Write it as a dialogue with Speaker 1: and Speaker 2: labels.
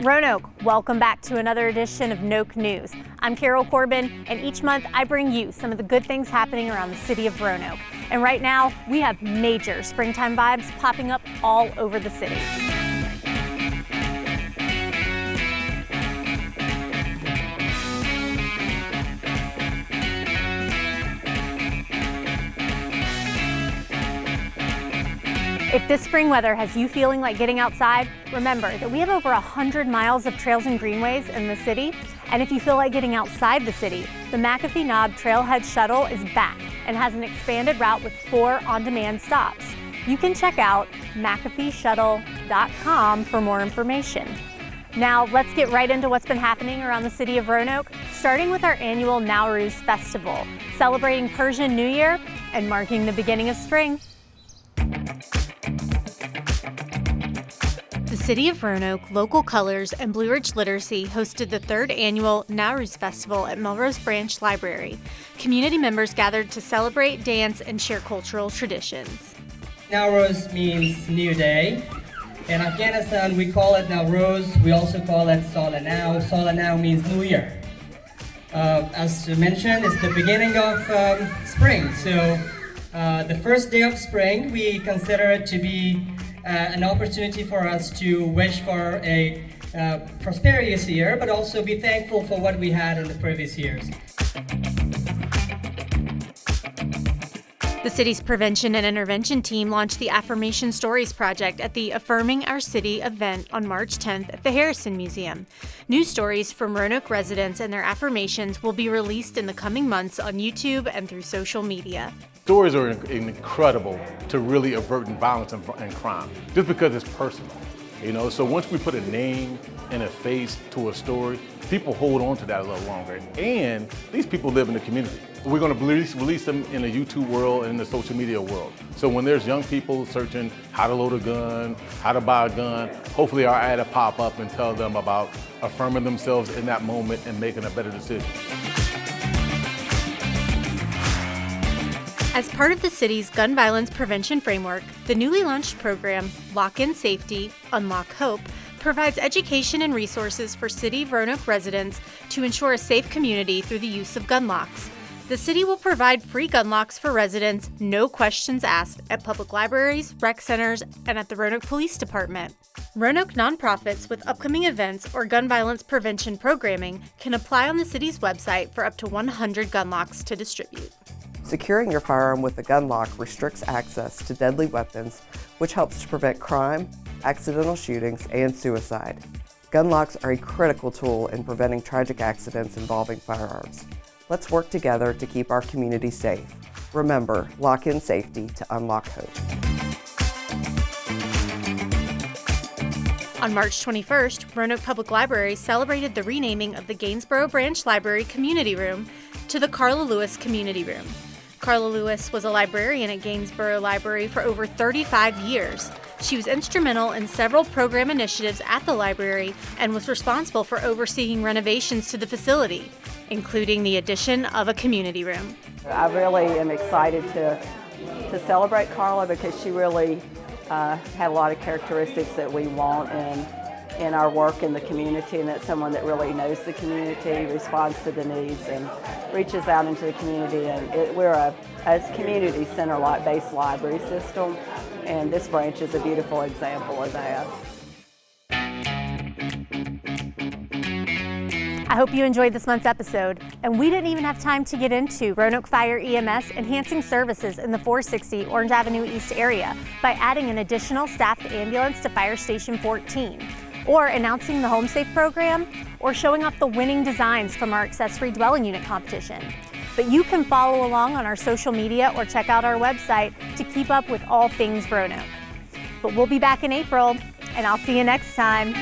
Speaker 1: Roanoke, welcome back to another edition of Noke News. I'm Carol Corbin, and each month I bring you some of the good things happening around the city of Roanoke. And right now, we have major springtime vibes popping up all over the city. If this spring weather has you feeling like getting outside, remember that we have over 100 miles of trails and greenways in the city. And if you feel like getting outside the city, the McAfee Knob Trailhead Shuttle is back and has an expanded route with 4 on-demand stops. You can check out McAfeeShuttle.com for more information. Now let's get right into what's been happening around the city of Roanoke, starting with our annual Nowruz Festival, celebrating Persian New Year and marking the beginning of spring. The City of Roanoke, Local Colors, and Blue Ridge Literacy hosted the 3rd annual Nowruz Festival at Melrose Branch Library. Community members gathered to celebrate, dance, and share cultural traditions.
Speaker 2: Nowruz means new day. In Afghanistan, we call it Nowruz. We also call it Solanaw. Solanaw means New Year. As mentioned, it's the beginning of spring. So the first day of spring, we consider it to be an opportunity for us to wish for a prosperous year, but also be thankful for what we had in the previous years.
Speaker 1: The city's prevention and intervention team launched the Affirmation Stories Project at the Affirming Our City event on March 10th at the Harrison Museum. News stories from Roanoke residents and their affirmations will be released in the coming months on YouTube and through social media.
Speaker 3: Stories are incredible to really avert violence and crime, just because it's personal, you know? So once we put a name and a face to a story, people hold on to that a little longer. And these people live in the community. We're gonna release them in the YouTube world and in the social media world. So when there's young people searching how to load a gun, how to buy a gun, hopefully our ad will pop up and tell them about affirming themselves in that moment and making a better decision.
Speaker 1: As part of the city's gun violence prevention framework, the newly launched program, Lockin Safety, Unlock Hope, provides education and resources for City of Roanoke residents to ensure a safe community through the use of gun locks. The city will provide free gun locks for residents, no questions asked, at public libraries, rec centers, and at the Roanoke Police Department. Roanoke nonprofits with upcoming events or gun violence prevention programming can apply on the city's website for up to 100 gun locks to distribute.
Speaker 4: Securing your firearm with a gun lock restricts access to deadly weapons, which helps to prevent crime, accidental shootings, and suicide. Gun locks are a critical tool in preventing tragic accidents involving firearms. Let's work together to keep our community safe. Remember, lock in safety to unlock hope.
Speaker 1: On March 21st, Roanoke Public Library celebrated the renaming of the Gainesboro Branch Library Community Room to the Carla Lewis Community Room. Carla Lewis was a librarian at Gainesboro Library for over 35 years. She was instrumental in several program initiatives at the library and was responsible for overseeing renovations to the facility, including the addition of a community room.
Speaker 5: I really am excited to celebrate Carla because she really had a lot of characteristics that we want in our work in the community, and that's someone that really knows the community, responds to the needs, and reaches out into the community. And we're a community center-based library system, and this branch is a beautiful example of that.
Speaker 1: I hope you enjoyed this month's episode, and we didn't even have time to get into Roanoke Fire EMS enhancing services in the 460 Orange Avenue East area by adding an additional staffed ambulance to Fire Station 14, or announcing the Home Safe program, or showing off the winning designs from our accessory dwelling unit competition. But you can follow along on our social media or check out our website to keep up with all things Roanoke. But we'll be back in April, and I'll see you next time.